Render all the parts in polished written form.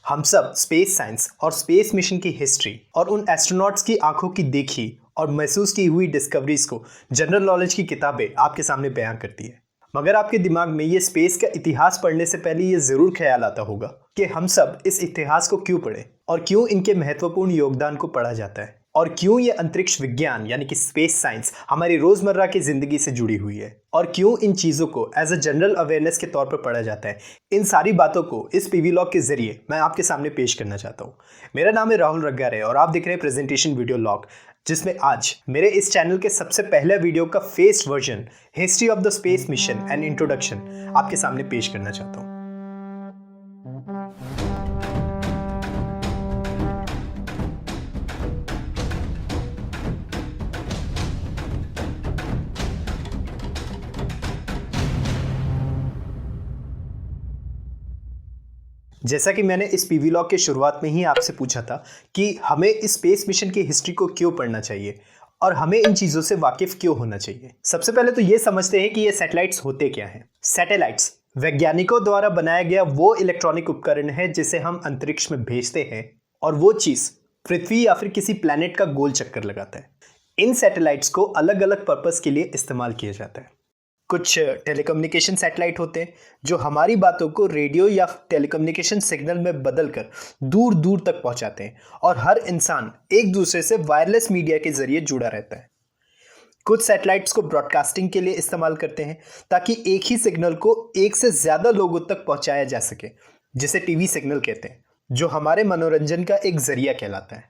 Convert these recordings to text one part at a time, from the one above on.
हम सब space science और स्पेस मिशन की हिस्ट्री और उन एस्ट्रोनॉट्स की आंखों की देखी और महसूस की हुई डिस्कवरीज को जनरल नॉलेज की किताबें आपके सामने बयां करती है। मगर आपके दिमाग में ये स्पेस का इतिहास पढ़ने से पहले ये जरूर ख्याल आता होगा कि हम सब इस इतिहास को क्यों पढ़ें और क्यों इनके महत्वपूर्ण योगदान को पढ़ा जाता है और क्यों ये अंतरिक्ष विज्ञान यानी कि स्पेस साइंस हमारी रोजमर्रा की जिंदगी से जुड़ी हुई है और क्यों इन चीजों को एज अ जनरल अवेयरनेस के तौर पर पढ़ा जाता है। इन सारी बातों को इस पीवी लॉग के जरिए मैं आपके सामने पेश करना चाहता हूँ। मेरा नाम है राहुल रग्गारे और आप देख रहे हैं प्रेजेंटेशन वीडियो लॉग, जिसमें आज मेरे इस चैनल के सबसे पहले वीडियो का fest version history of the space mission and introduction आपके सामने पेश करना चाहता हूँ। जैसा कि मैंने इस पीवी लॉग के शुरुआत में ही आपसे पूछा था कि हमें इस स्पेस मिशन की हिस्ट्री को क्यों पढ़ना चाहिए और हमें इन चीजों से वाकिफ क्यों होना चाहिए। सबसे पहले तो ये समझते हैं कि ये सैटेलाइट्स होते क्या हैं। सैटेलाइट्स वैज्ञानिकों द्वारा बनाया गया वो इलेक्ट्रॉनिक उपकरण है जिसे हम अंतरिक्ष में भेजते हैं और वो चीज पृथ्वी या फिर किसी प्लैनेट का गोल चक्कर लगाता है। इन सैटेलाइट्स को अलग अलग पर्पस के लिए इस्तेमाल किया जाता है। कुछ टेलीकम्युनिकेशन सैटेलाइट होते हैं जो हमारी बातों को रेडियो या टेलीकम्युनिकेशन सिग्नल में बदलकर दूर दूर तक पहुंचाते हैं और हर इंसान एक दूसरे से वायरलेस मीडिया के जरिए जुड़ा रहता है। कुछ सैटेलाइट्स को ब्रॉडकास्टिंग के लिए इस्तेमाल करते हैं ताकि एक ही सिग्नल को एक से ज्यादा लोगों तक पहुंचाया जा सके, जिसे टीवी सिग्नल कहते हैं, जो हमारे मनोरंजन का एक जरिया कहलाता है।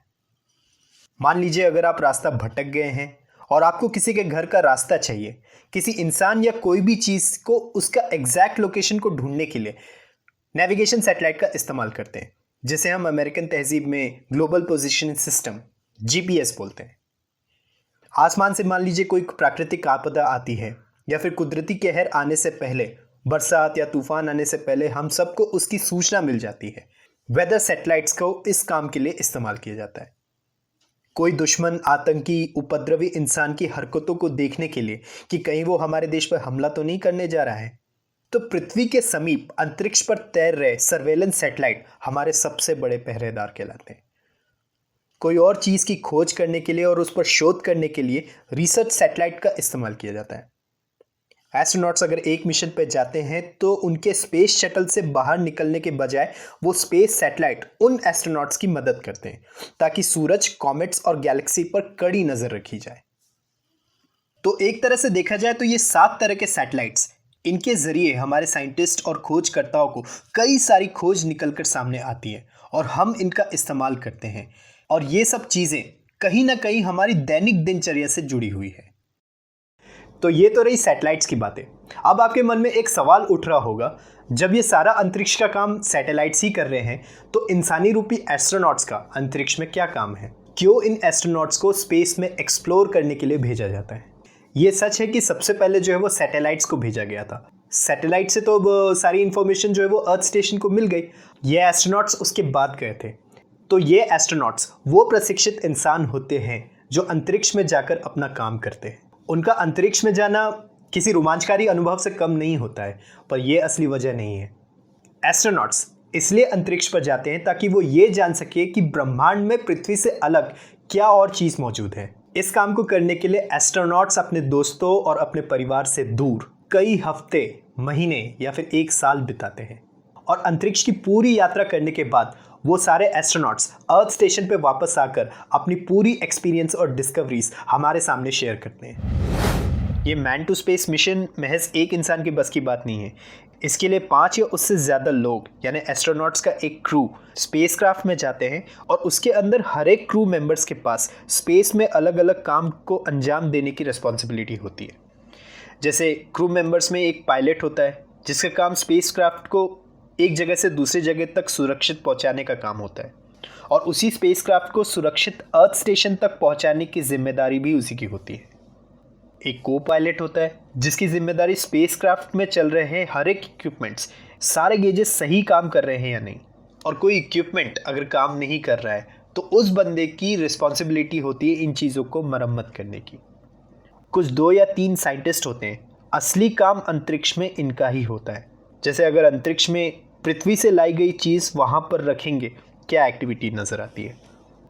मान लीजिए अगर आप रास्ता भटक गए हैं और आपको किसी के घर का रास्ता चाहिए, किसी इंसान या कोई भी चीज को उसका एग्जैक्ट लोकेशन को ढूंढने के लिए नेविगेशन सैटेलाइट का इस्तेमाल करते हैं, जिसे हम अमेरिकन तहजीब में ग्लोबल पोजीशनिंग सिस्टम जीपीएस बोलते हैं। आसमान से मान लीजिए कोई प्राकृतिक आपदा आती है या फिर कुदरती कहर आने से पहले, बरसात या तूफान आने से पहले हम सबको उसकी सूचना मिल जाती है। वेदर सैटेलाइट्स को इस काम के लिए इस्तेमाल किया जाता है। कोई दुश्मन, आतंकी, उपद्रवी इंसान की हरकतों को देखने के लिए कि कहीं वो हमारे देश पर हमला तो नहीं करने जा रहा है, तो पृथ्वी के समीप अंतरिक्ष पर तैर रहे सर्वेलेंस सैटेलाइट हमारे सबसे बड़े पहरेदार कहलाते हैं। कोई और चीज की खोज करने के लिए और उस पर शोध करने के लिए रिसर्च सैटेलाइट का इस्तेमाल किया जाता है। एस्ट्रोनॉट्स अगर एक मिशन पर जाते हैं तो उनके स्पेस शटल से बाहर निकलने के बजाय वो स्पेस सैटेलाइट उन एस्ट्रोनॉट्स की मदद करते हैं ताकि सूरज, कॉमेट्स और गैलेक्सी पर कड़ी नजर रखी जाए। तो एक तरह से देखा जाए तो ये 7 तरह के सैटेलाइट्स, इनके जरिए हमारे साइंटिस्ट और खोजकर्ताओं को कई सारी खोज निकलकर सामने आती है और हम इनका इस्तेमाल करते हैं और ये सब चीजें कहीं ना कहीं हमारी दैनिक दिनचर्या से जुड़ी हुई है। तो ये तो रही सैटेलाइट्स की बातें। अब आपके मन में एक सवाल उठ रहा होगा, जब ये सारा अंतरिक्ष का काम सैटेलाइट्स ही कर रहे हैं तो इंसानी रूपी एस्ट्रोनॉट्स का अंतरिक्ष में क्या काम है? क्यों इन एस्ट्रोनॉट्स को स्पेस में एक्सप्लोर करने के लिए भेजा जाता है? ये सच है कि सबसे पहले जो है वो सैटेलाइट्स को भेजा गया था। सैटेलाइट से तो अब सारी इंफॉर्मेशन जो है वो अर्थ स्टेशन को मिल गई। ये एस्ट्रोनॉट्स उसके बाद गए थे। तो ये एस्ट्रोनॉट्स वो प्रशिक्षित इंसान होते हैं जो अंतरिक्ष में जाकर अपना काम करते हैं। उनका अंतरिक्ष में जाना किसी रोमांचकारी अनुभव से कम नहीं होता है, पर यह असली वजह नहीं है। एस्ट्रोनॉट्स इसलिए अंतरिक्ष पर जाते हैं ताकि वो ये जान सके कि ब्रह्मांड में पृथ्वी से अलग क्या और चीज मौजूद है। इस काम को करने के लिए एस्ट्रोनॉट्स अपने दोस्तों और अपने परिवार से दूर कई हफ्ते, महीने या फिर 1 साल बिताते हैं और अंतरिक्ष की पूरी यात्रा करने के बाद वो सारे एस्ट्रोनॉट्स अर्थ स्टेशन पे वापस आकर अपनी पूरी एक्सपीरियंस और डिस्कवरीज हमारे सामने शेयर करते हैं। ये मैन टू स्पेस मिशन महज एक इंसान की बस की बात नहीं है। इसके लिए 5 या उससे ज़्यादा लोग यानी एस्ट्रोनॉट्स का एक क्रू स्पेसक्राफ्ट में जाते हैं और उसके अंदर हर एक क्रू मेंबर्स के पास स्पेस में अलग अलग काम को अंजाम देने की रिस्पॉन्सिबिलिटी होती है। जैसे क्रू मेंबर्स में एक पायलट होता है जिसका काम स्पेसक्राफ्ट को एक जगह से दूसरी जगह तक सुरक्षित पहुंचाने का काम होता है और उसी स्पेसक्राफ्ट को सुरक्षित अर्थ स्टेशन तक पहुंचाने की जिम्मेदारी भी उसी की होती है। एक को पायलट होता है जिसकी जिम्मेदारी स्पेसक्राफ्ट में चल रहे हैं हर एक इक्विपमेंट्स, सारे गेजेस सही काम कर रहे हैं या नहीं, और कोई इक्विपमेंट अगर काम नहीं कर रहा है तो उस बंदे की रिस्पॉन्सिबिलिटी होती है इन चीज़ों को मरम्मत करने की। कुछ 2 या 3 साइंटिस्ट होते हैं, असली काम अंतरिक्ष में इनका ही होता है। जैसे अगर अंतरिक्ष में पृथ्वी से लाई गई चीज़ वहाँ पर रखेंगे, क्या एक्टिविटी नज़र आती है?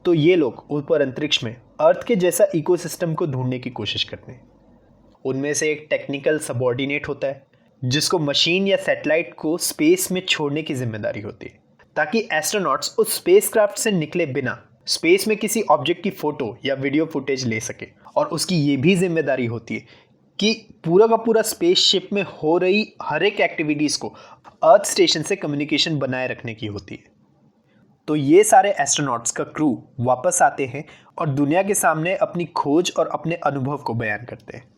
तो ये लोग ऊपर अंतरिक्ष में अर्थ के जैसा इकोसिस्टम को ढूंढने की कोशिश करते हैं। उनमें से एक टेक्निकल सबऑर्डिनेट होता है जिसको मशीन या सैटेलाइट को स्पेस में छोड़ने की जिम्मेदारी होती है, ताकि एस्ट्रोनॉट्स उस स्पेसक्राफ्ट से निकले बिना स्पेस में किसी ऑब्जेक्ट की फ़ोटो या वीडियो फुटेज ले सके। और उसकी ये भी जिम्मेदारी होती है कि पूरा का पूरा स्पेसशिप में हो रही हर एक एक्टिविटीज़ को अर्थ स्टेशन से कम्युनिकेशन बनाए रखने की होती है। तो ये सारे एस्ट्रोनॉट्स का क्रू वापस आते हैं और दुनिया के सामने अपनी खोज और अपने अनुभव को बयान करते हैं।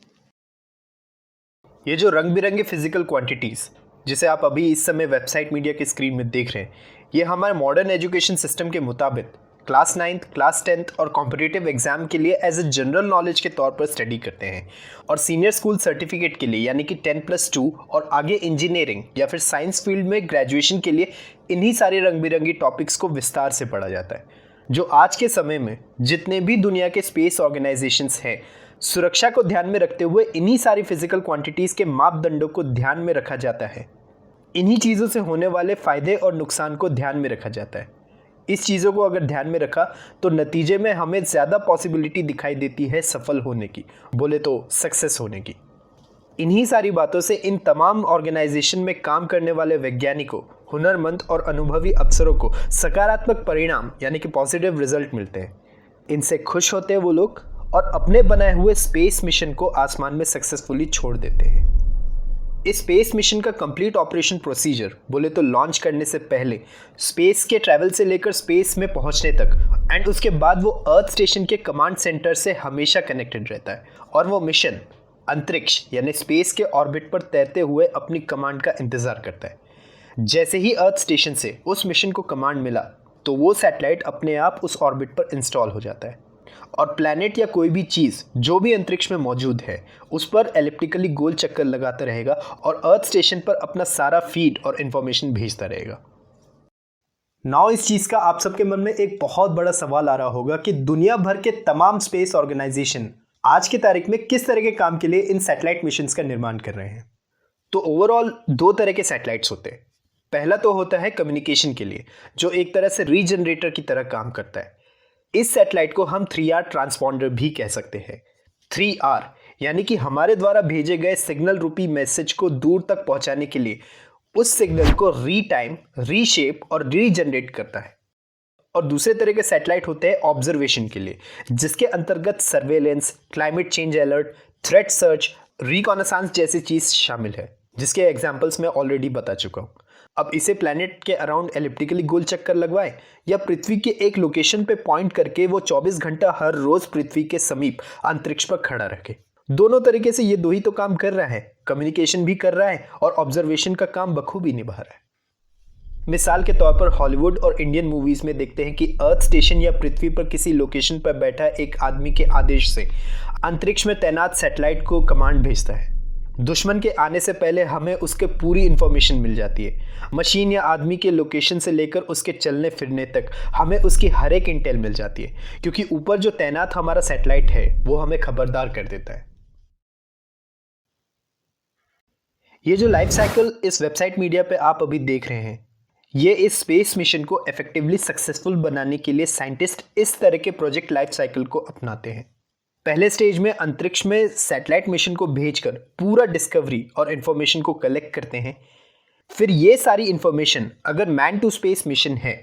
ये जो रंग बिरंगे फिजिकल क्वांटिटीज़ जिसे आप अभी इस समय वेबसाइट मीडिया के स्क्रीन में देख रहे हैं, ये हमारे मॉडर्न एजुकेशन सिस्टम के मुताबिक क्लास 9th, क्लास 10th और कॉम्पिटिटिव एग्जाम के लिए एज ए जनरल नॉलेज के तौर पर स्टडी करते हैं। और सीनियर स्कूल सर्टिफिकेट के लिए यानी कि 10+2 और आगे इंजीनियरिंग या फिर साइंस फील्ड में ग्रेजुएशन के लिए इन्हीं सारे रंग बिरंगी टॉपिक्स को विस्तार से पढ़ा जाता है। जो आज के समय में जितने भी दुनिया के स्पेस ऑर्गेनाइजेशंस हैं, सुरक्षा को ध्यान में रखते हुए इन्हीं सारी फिजिकल क्वांटिटीज़ के मापदंडों को ध्यान में रखा जाता है। इन्हीं चीज़ों से होने वाले फ़ायदे और नुकसान को ध्यान में रखा जाता है। इस चीज़ों को अगर ध्यान में रखा तो नतीजे में हमें ज़्यादा पॉसिबिलिटी दिखाई देती है सफल होने की, बोले तो सक्सेस होने की। इन्हीं सारी बातों से इन तमाम ऑर्गेनाइजेशन में काम करने वाले वैज्ञानिकों, हुनरमंद और अनुभवी अफसरों को सकारात्मक परिणाम यानी कि पॉजिटिव रिजल्ट मिलते हैं। इनसे खुश होते हैं वो लोग और अपने बनाए हुए स्पेस मिशन को आसमान में सक्सेसफुली छोड़ देते हैं। इस स्पेस मिशन का कंप्लीट ऑपरेशन प्रोसीजर बोले तो लॉन्च करने से पहले, स्पेस के ट्रैवल से लेकर स्पेस में पहुंचने तक एंड उसके बाद वो अर्थ स्टेशन के कमांड सेंटर से हमेशा कनेक्टेड रहता है। और वो मिशन अंतरिक्ष यानी स्पेस के ऑर्बिट पर तैरते हुए अपनी कमांड का इंतज़ार करता है। जैसे ही अर्थ स्टेशन से उस मिशन को कमांड मिला तो वो सैटेलाइट अपने आप उस ऑर्बिट पर इंस्टॉल हो जाता है और प्लैनेट या कोई भी चीज़ जो भी अंतरिक्ष में मौजूद है उस पर एलिप्टिकली गोल चक्कर लगाता रहेगा और अर्थ स्टेशन पर अपना सारा फीड और इन्फॉर्मेशन भेजता रहेगा। नाउ इस चीज़ का आप सबके मन में एक बहुत बड़ा सवाल आ रहा होगा कि दुनिया भर के तमाम स्पेस ऑर्गेनाइजेशन आज की तारीख में किस तरह के काम के लिए इन सैटेलाइट मिशंस का निर्माण कर रहे हैं। तो ओवरऑल 2 तरह के सैटेलाइट्स होते हैं। पहला तो होता है कम्युनिकेशन के लिए, जो एक तरह से रीजनरेटर की तरह काम करता है। इस सैटेलाइट को हम 3R ट्रांसपॉन्डर भी कह सकते हैं। 3R यानी कि हमारे द्वारा भेजे गए सिग्नल रूपी मैसेज को दूर तक पहुंचाने के लिए उस सिग्नल को रीटाइम, रीशेप और रीजनरेट करता है। और दूसरे तरह के सैटेलाइट होते हैं ऑब्जर्वेशन के लिए, जिसके अंतर्गत surveillance, climate change alert, threat search, reconnaissance जैसी चीज शामिल है, जिसके एग्जांपल्स मैं ऑलरेडी बता चुका हूं। अब इसे प्लैनेट के अराउंड एलिप्टिकली गोल चक्कर लगवाए या पृथ्वी के एक लोकेशन पे पॉइंट करके वो 24 घंटा हर रोज पृथ्वी के समीप अंतरिक्ष पर खड़ा रखे। दोनों तरीके से ये दो ही तो काम कर रहा है, कम्युनिकेशन भी कर रहा है और ऑब्जर्वेशन का काम बखूबी निभा रहा है। मिसाल के तौर पर हॉलीवुड और इंडियन मूवीज में देखते हैं कि अर्थ स्टेशन या पृथ्वी पर किसी लोकेशन पर बैठा एक आदमी के आदेश से अंतरिक्ष में तैनात सैटेलाइट को कमांड भेजता है। दुश्मन के आने से पहले हमें उसके पूरी इंफॉर्मेशन मिल जाती है। मशीन या आदमी के लोकेशन से लेकर उसके चलने फिरने तक हमें उसकी हर एक इंटेल मिल जाती है, क्योंकि ऊपर जो तैनात हमारा सैटेलाइट है वो हमें खबरदार कर देता है। ये जो लाइफ साइकिल इस वेबसाइट मीडिया पे आप अभी देख रहे हैं, ये इस स्पेस मिशन को इफेक्टिवली सक्सेसफुल बनाने के लिए साइंटिस्ट इस तरह के प्रोजेक्ट लाइफ साइकिल को अपनाते हैं। पहले स्टेज में अंतरिक्ष में सैटेलाइट मिशन को भेजकर पूरा डिस्कवरी और इन्फॉर्मेशन को कलेक्ट करते हैं। फिर ये सारी इन्फॉर्मेशन अगर मैन टू स्पेस मिशन है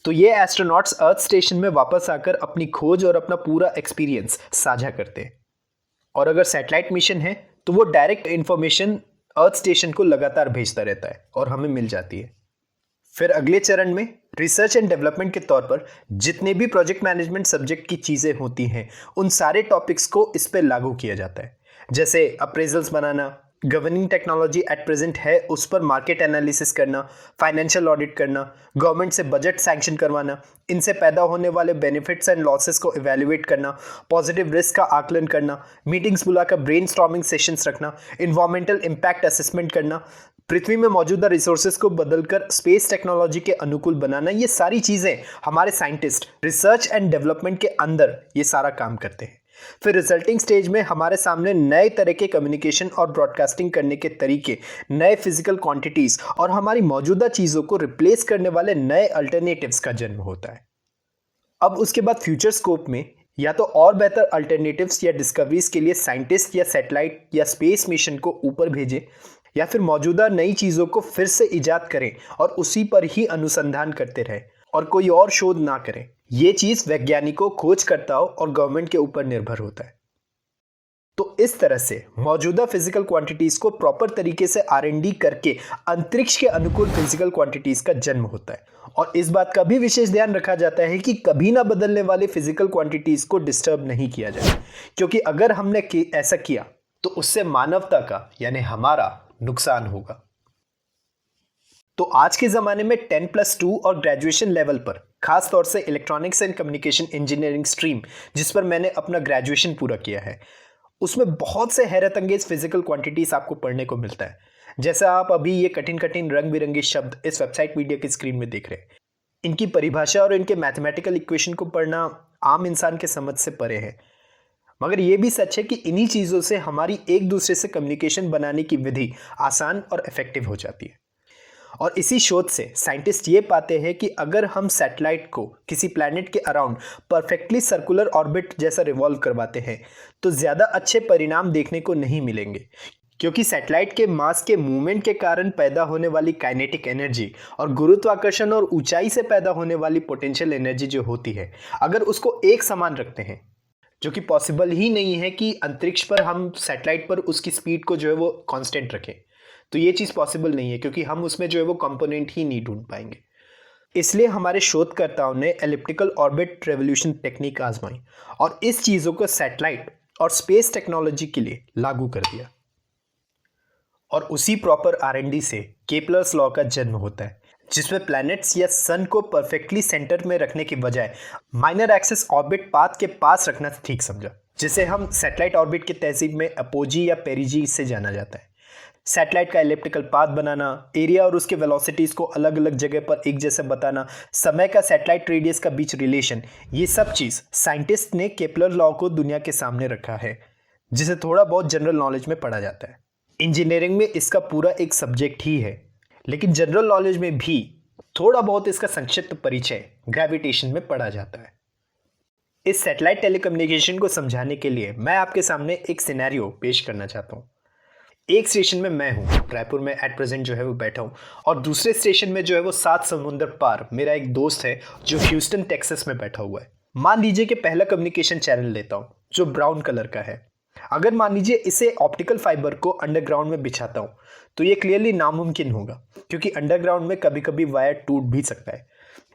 तो ये एस्ट्रोनॉट्स अर्थ स्टेशन में वापस आकर अपनी खोज और अपना पूरा एक्सपीरियंस साझा करते हैं। और अगर सैटेलाइट मिशन है तो वो डायरेक्ट इन्फॉर्मेशन अर्थ स्टेशन को लगातार भेजता रहता है और हमें मिल जाती है। फिर अगले चरण में रिसर्च एंड डेवलपमेंट के तौर पर जितने भी प्रोजेक्ट मैनेजमेंट सब्जेक्ट की चीज़ें होती हैं उन सारे टॉपिक्स को इस पर लागू किया जाता है। जैसे appraisals banana, governing technology at present है उस पर मार्केट एनालिसिस करना, फाइनेंशियल ऑडिट करना, गवर्नमेंट से बजट सैंक्शन करवाना, इनसे पैदा होने वाले बेनिफिट्स एंड लॉसेस को इवेल्युएट करना, पॉजिटिव रिस्क का आकलन करना, मीटिंग्स बुलाकर ब्रेनस्टॉर्मिंग सेशंस रखना, इन्वायरमेंटल इम्पैक्ट असेसमेंट करना, पृथ्वी में मौजूदा रिसोर्सेज को बदलकर स्पेस टेक्नोलॉजी के अनुकूल बनाना। ये सारी चीज़ें हमारे साइंटिस्ट रिसर्च एंड डेवलपमेंट के अंदर ये सारा काम करते हैं। फिर रिजल्टिंग स्टेज में हमारे सामने नए तरह के कम्युनिकेशन और ब्रॉडकास्टिंग करने के तरीके, नए फिजिकल क्वांटिटीज और हमारी मौजूदा चीज़ों को रिप्लेस करने वाले नए अल्टरनेटिव्स का जन्म होता है। अब उसके बाद फ्यूचर स्कोप में या तो और बेहतर अल्टरनेटिव्स या डिस्कवरीज के लिए साइंटिस्ट या सैटेलाइट या स्पेस मिशन को ऊपर भेजें, या फिर मौजूदा नई चीज़ों को फिर से इजाद करें और उसी पर ही अनुसंधान करते रहें और कोई और शोध ना करें। ये चीज़ वैज्ञानिकों, खोजकर्ताओं और गवर्नमेंट के ऊपर निर्भर होता है। तो इस तरह से मौजूदा फिजिकल क्वांटिटीज को प्रॉपर तरीके से R&D करके अंतरिक्ष के अनुकूल फिजिकल क्वांटिटीज का जन्म होता है। और इस बात का भी विशेष ध्यान रखा जाता है कि कभी ना बदलने वाली फिजिकल क्वांटिटीज को डिस्टर्ब नहीं किया जाए, क्योंकि अगर हमने ऐसा किया तो उससे मानवता का यानी हमारा नुकसान होगा। तो आज के ज़माने में 10+2 और ग्रेजुएशन लेवल पर, खास तौर से electronics and communication engineering stream जिस पर मैंने अपना ग्रेजुएशन पूरा किया है, उसमें बहुत से हैरत अंगेज फिजिकल क्वांटिटीज आपको पढ़ने को मिलता है। जैसा आप अभी ये कठिन कठिन रंग बिरंगे शब्द इस वेबसाइट मीडिया की स्क्रीन में देख रहे हैं, इनकी परिभाषा और इनके मैथमेटिकल इक्वेशन को पढ़ना आम इंसान के समझ से परे है। मगर यह भी सच है कि इन्हीं चीज़ों से हमारी एक दूसरे से कम्युनिकेशन बनाने की विधि आसान और इफेक्टिव हो जाती है। और इसी शोध से साइंटिस्ट ये पाते हैं कि अगर हम सैटेलाइट को किसी प्लैनेट के अराउंड परफेक्टली सर्कुलर ऑर्बिट जैसा रिवॉल्व करवाते हैं तो ज़्यादा अच्छे परिणाम देखने को नहीं मिलेंगे, क्योंकि सैटेलाइट के मास के मूवमेंट के कारण पैदा होने वाली काइनेटिक एनर्जी और गुरुत्वाकर्षण और ऊंचाई से पैदा होने वाली पोटेंशियल एनर्जी जो होती है, अगर उसको एक समान रखते हैं, जो कि पॉसिबल ही नहीं है कि अंतरिक्ष पर हम सैटेलाइट पर उसकी स्पीड को जो है वो कांस्टेंट रखें, तो ये चीज़ पॉसिबल नहीं है, क्योंकि हम उसमें जो है वो कंपोनेंट ही नहीं ढूंढ पाएंगे। इसलिए हमारे शोधकर्ताओं ने एलिप्टिकल ऑर्बिट रेवोल्यूशन टेक्निक आजमाई और इस चीज़ों को सैटेलाइट और स्पेस टेक्नोलॉजी के लिए लागू कर दिया। और उसी प्रॉपर R&D से केपलर्स लॉ का जन्म होता है, जिसमें प्लैनेट्स या सन को परफेक्टली सेंटर में रखने के बजाय माइनर एक्सिस ऑर्बिट पाथ के पास रखना ठीक समझा, जिसे हम सैटेलाइट ऑर्बिट के तहजीब में अपोजी या पेरिजी से जाना जाता है। सैटेलाइट का इलिप्टिकल पाथ बनाना, एरिया और उसके वेलोसिटीज को अलग अलग जगह पर एक जैसे बताना, समय का सैटेलाइट रेडियस का बीच रिलेशन, ये सब चीज़ साइंटिस्ट ने केपलर लॉ को दुनिया के सामने रखा है, जिसे थोड़ा बहुत जनरल नॉलेज में पढ़ा जाता है। इंजीनियरिंग में इसका पूरा एक सब्जेक्ट ही है, लेकिन जनरल नॉलेज में भी थोड़ा बहुत इसका संक्षिप्त परिचय ग्रेविटेशन में पढ़ा जाता है। इस सैटेलाइट टेलीकम्युनिकेशन को समझाने के लिए मैं आपके सामने एक सिनेरियो पेश करना चाहता हूँ। एक स्टेशन में मैं हूँ, रायपुर में एट प्रेजेंट जो है वो बैठा हूँ, और दूसरे स्टेशन में जो है वो 7 समुंदर पार मेरा एक दोस्त है जो ह्यूस्टन टेक्सास में बैठा हुआ है। मान लीजिए कि पहला कम्युनिकेशन चैनल लेता हूँ जो ब्राउन कलर का है। अगर मान लीजिए इसे ऑप्टिकल फाइबर को अंडरग्राउंड में बिछाता हूँ तो ये क्लियरली नामुमकिन होगा, क्योंकि अंडरग्राउंड में कभी कभी वायर टूट भी सकता है,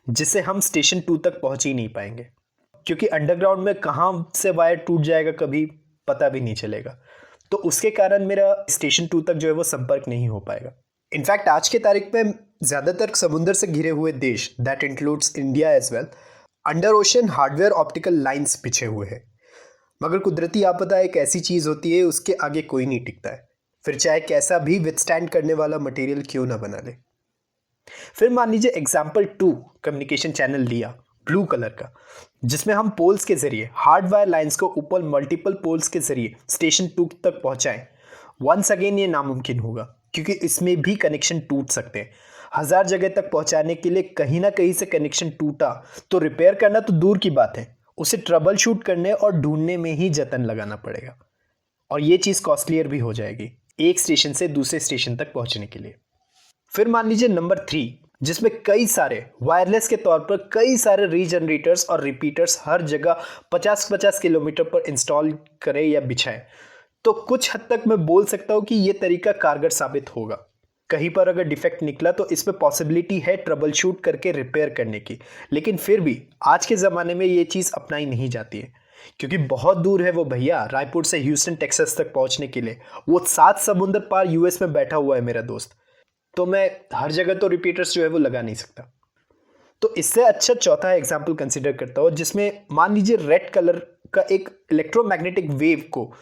जिससे हम स्टेशन 2 तक पहुँच ही नहीं पाएंगे, क्योंकि अंडरग्राउंड में कहाँ से वायर टूट जाएगा कभी पता भी नहीं चलेगा। तो उसके कारण मेरा स्टेशन 2 तक जो है वो संपर्क नहीं हो पाएगा। इनफैक्ट आज के तारीख में ज़्यादातर समुद्र से घिरे हुए देश, that includes India as well, under ocean hardware optical lines बिछे हुए हैं। मगर कुदरती आपदा एक ऐसी चीज़ होती है, उसके आगे कोई नहीं टिकता है, फिर चाहे कैसा भी विथस्टैंड करने वाला मटेरियल क्यों ना बना ले। फिर मान लीजिए एग्जाम्पल 2 कम्युनिकेशन चैनल लिया ब्लू कलर का, जिसमें हम पोल्स के जरिए हार्ड वायर लाइंस को ऊपर मल्टीपल पोल्स के जरिए स्टेशन 2 तक पहुंचाएं। वंस अगेन ये नामुमकिन होगा, क्योंकि इसमें भी कनेक्शन टूट सकते हैं। 1000 जगह तक पहुंचाने के लिए कहीं ना कहीं से कनेक्शन टूटा तो रिपेयर करना तो दूर की बात है, उसे ट्रबल शूट करने और ढूंढने में ही जतन लगाना पड़ेगा, और ये चीज़ कॉस्टलियर भी हो जाएगी एक स्टेशन से दूसरे स्टेशन तक पहुंचने के लिए। फिर मान लीजिए नंबर 3, जिसमें कई सारे वायरलेस के तौर पर कई सारे रीजनरेटर्स और रिपीटर्स हर जगह 50-50 किलोमीटर पर इंस्टॉल करें या बिछाएं, तो कुछ हद तक मैं बोल सकता हूं कि यह तरीका कारगर साबित होगा। कहीं पर अगर डिफेक्ट निकला तो इसमें पॉसिबिलिटी है ट्रबल शूट करके रिपेयर करने की, लेकिन फिर भी आज के ज़माने में ये चीज़ अपनाई नहीं जाती है, क्योंकि बहुत दूर है वो भैया। रायपुर से ह्यूस्टन टेक्सास तक पहुंचने के लिए वो 7 समुंदर पार यूएस में बैठा हुआ है मेरा दोस्त, तो मैं हर जगह तो रिपीटर्स जो है वो लगा नहीं सकता। तो इससे अच्छा चौथा एग्जाम्पल कंसिडर करता हूँ, जिसमें मान लीजिए रेड कलर का एक इलेक्ट्रोमैग्नेटिक वेव को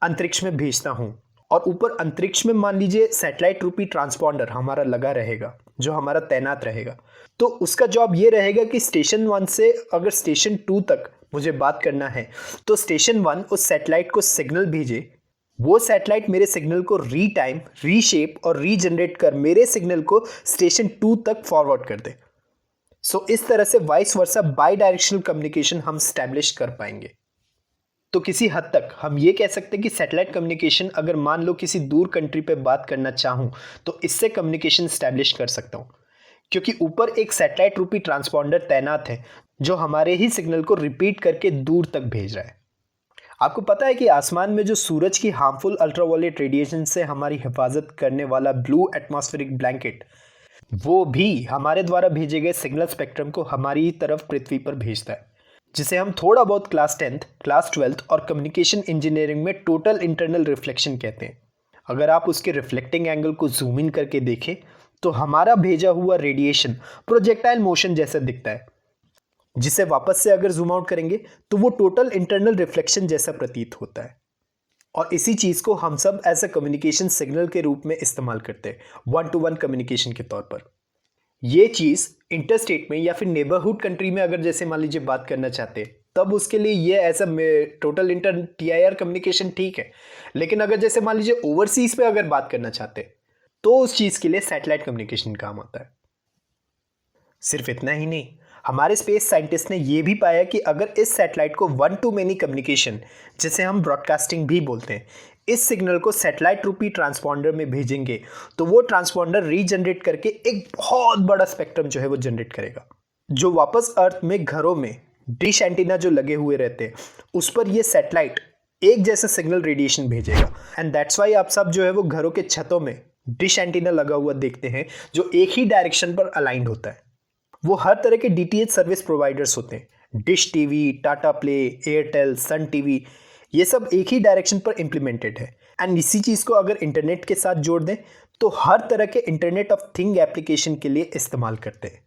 अंतरिक्ष में भेजता हूँ, और ऊपर अंतरिक्ष में मान लीजिए सैटेलाइट रूपी ट्रांसपॉन्डर हमारा लगा रहेगा, जो हमारा तैनात रहेगा। तो उसका जॉब ये रहेगा कि स्टेशन 1 से अगर स्टेशन 2 तक मुझे बात करना है तो स्टेशन 1 उस सैटेलाइट को सिग्नल भेजे, वो सैटेलाइट मेरे सिग्नल को रीटाइम, रीशेप और रीजनरेट कर मेरे सिग्नल को स्टेशन 2 तक फॉरवर्ड कर दे। सो इस तरह से vice versa by directional communication हम स्टैब्लिश कर पाएंगे। तो किसी हद तक हम ये कह सकते हैं कि सैटेलाइट कम्युनिकेशन, अगर मान लो किसी दूर कंट्री पे बात करना चाहूँ तो इससे कम्युनिकेशन स्टैब्लिश कर सकता हूँ, क्योंकि ऊपर एक सैटेलाइट रूपी ट्रांसपॉन्डर तैनात है जो हमारे ही सिग्नल को रिपीट करके दूर तक भेज रहा है। आपको पता है कि आसमान में जो सूरज की हार्मफुल अल्ट्रावायलेट रेडिएशन से हमारी हिफाजत करने वाला ब्लू एटमॉस्फेरिक ब्लैंकेट, वो भी हमारे द्वारा भेजे गए सिग्नल स्पेक्ट्रम को हमारी ही तरफ पृथ्वी पर भेजता है, जिसे हम थोड़ा बहुत क्लास 10th, क्लास 12th और कम्युनिकेशन इंजीनियरिंग में टोटल इंटरनल रिफ्लेक्शन कहते हैं। अगर आप उसके रिफ्लेक्टिंग एंगल को जूम इन करके देखें तो हमारा भेजा हुआ रेडिएशन प्रोजेक्टाइल मोशन जैसा दिखता है, जिसे वापस से अगर जूम आउट करेंगे तो वो टोटल इंटरनल रिफ्लेक्शन जैसा प्रतीत होता है। और इसी चीज़ को हम सब एज अ कम्युनिकेशन सिग्नल के रूप में इस्तेमाल करते हैं, 1-to-1 कम्युनिकेशन के तौर पर। ये चीज़ इंटरस्टेट में या फिर नेबरहुड कंट्री में अगर जैसे मान लीजिए बात करना चाहते हैं तब उसके लिए ये as a total inter TIR communication ठीक है, लेकिन अगर जैसे मान लीजिए ओवरसीज पे अगर बात करना चाहते हैं तो उस चीज़ के लिए सैटेलाइट कम्युनिकेशन काम आता है। सिर्फ इतना ही नहीं, हमारे स्पेस साइंटिस्ट ने यह भी पाया कि अगर इस सैटेलाइट को 1-to-many कम्युनिकेशन, जिसे हम ब्रॉडकास्टिंग भी बोलते हैं, इस सिग्नल को सैटेलाइट रूपी ट्रांसपॉन्डर में भेजेंगे तो वो ट्रांसपॉन्डर रीजनरेट करके एक बहुत बड़ा स्पेक्ट्रम जो है वो जनरेट करेगा, जो वापस अर्थ में घरों में डिश एंटीना जो लगे हुए रहते हैं उस पर ये सैटेलाइट एक जैसा सिग्नल रेडिएशन भेजेगा। एंड दैट्स वाई आप सब जो है वो घरों के छतों में डिश एंटीना लगा हुआ देखते हैं जो एक ही डायरेक्शन पर अलाइंड होता है। वो हर तरह के DTH सर्विस प्रोवाइडर्स होते हैं, Dish TV, Tata Play, Airtel, Sun TV, ये सब एक ही डायरेक्शन पर इम्प्लीमेंटेड है। एंड इसी चीज़ को अगर इंटरनेट के साथ जोड़ दें तो हर तरह के इंटरनेट ऑफ थिंग एप्लीकेशन के लिए इस्तेमाल करते हैं।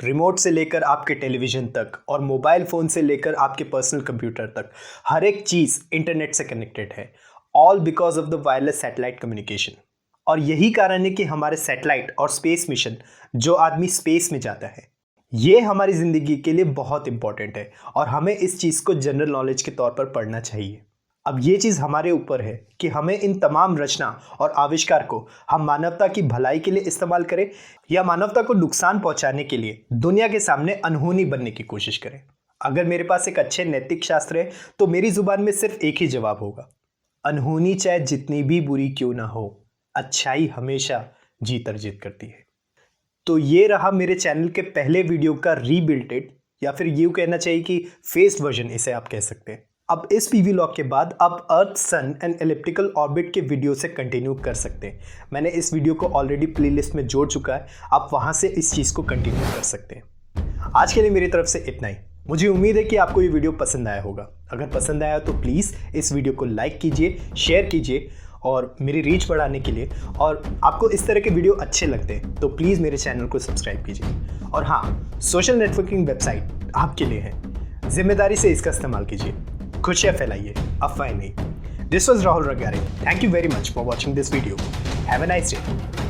रिमोट से लेकर आपके टेलीविज़न तक और मोबाइल फ़ोन से लेकर आपके पर्सनल कंप्यूटर तक हर एक चीज़ इंटरनेट से कनेक्टेड है, all because of the wireless satellite communication. और यही कारण है कि हमारे सैटेलाइट और स्पेस मिशन, जो आदमी स्पेस में जाता है, ये हमारी ज़िंदगी के लिए बहुत इंपॉर्टेंट है और हमें इस चीज़ को जनरल नॉलेज के तौर पर पढ़ना चाहिए। अब ये चीज़ हमारे ऊपर है कि हमें इन तमाम रचना और आविष्कार को हम मानवता की भलाई के लिए इस्तेमाल करें या मानवता को नुकसान पहुंचाने के लिए दुनिया के सामने अनहोनी बनने की कोशिश करें। अगर मेरे पास एक अच्छे नैतिक शास्त्र है तो मेरी जुबान में सिर्फ एक ही जवाब होगा, अनहोनी चाहे जितनी भी बुरी क्यों ना हो, अच्छाई हमेशा जीत अर्जित करती है। तो ये रहा मेरे चैनल के पहले वीडियो का रीबिल्टेड, या फिर यूँ कहना चाहिए कि फेस्ड वर्जन इसे आप कह सकते हैं। अब इस PV लॉग के बाद आप अर्थ, सन एंड एलिप्टिकल ऑर्बिट के वीडियो से कंटिन्यू कर सकते हैं। मैंने इस वीडियो को ऑलरेडी प्लेलिस्ट में जोड़ चुका है, आप वहाँ से इस चीज़ को कंटिन्यू कर सकते हैं। आज के लिए मेरी तरफ से इतना ही। मुझे उम्मीद है कि आपको ये वीडियो पसंद आया होगा। अगर पसंद आया तो प्लीज़ इस वीडियो को लाइक कीजिए, शेयर कीजिए और मेरी रीच बढ़ाने के लिए, और आपको इस तरह के वीडियो अच्छे लगते हैं तो प्लीज़ मेरे चैनल को सब्सक्राइब कीजिए। और हाँ, सोशल नेटवर्किंग वेबसाइट आपके लिए है, जिम्मेदारी से इसका इस्तेमाल कीजिए, खुशियाँ फैलाइए, अफवाह नहीं। This was Rahul Ragare. Thank you very much for watching this video. Have a nice day.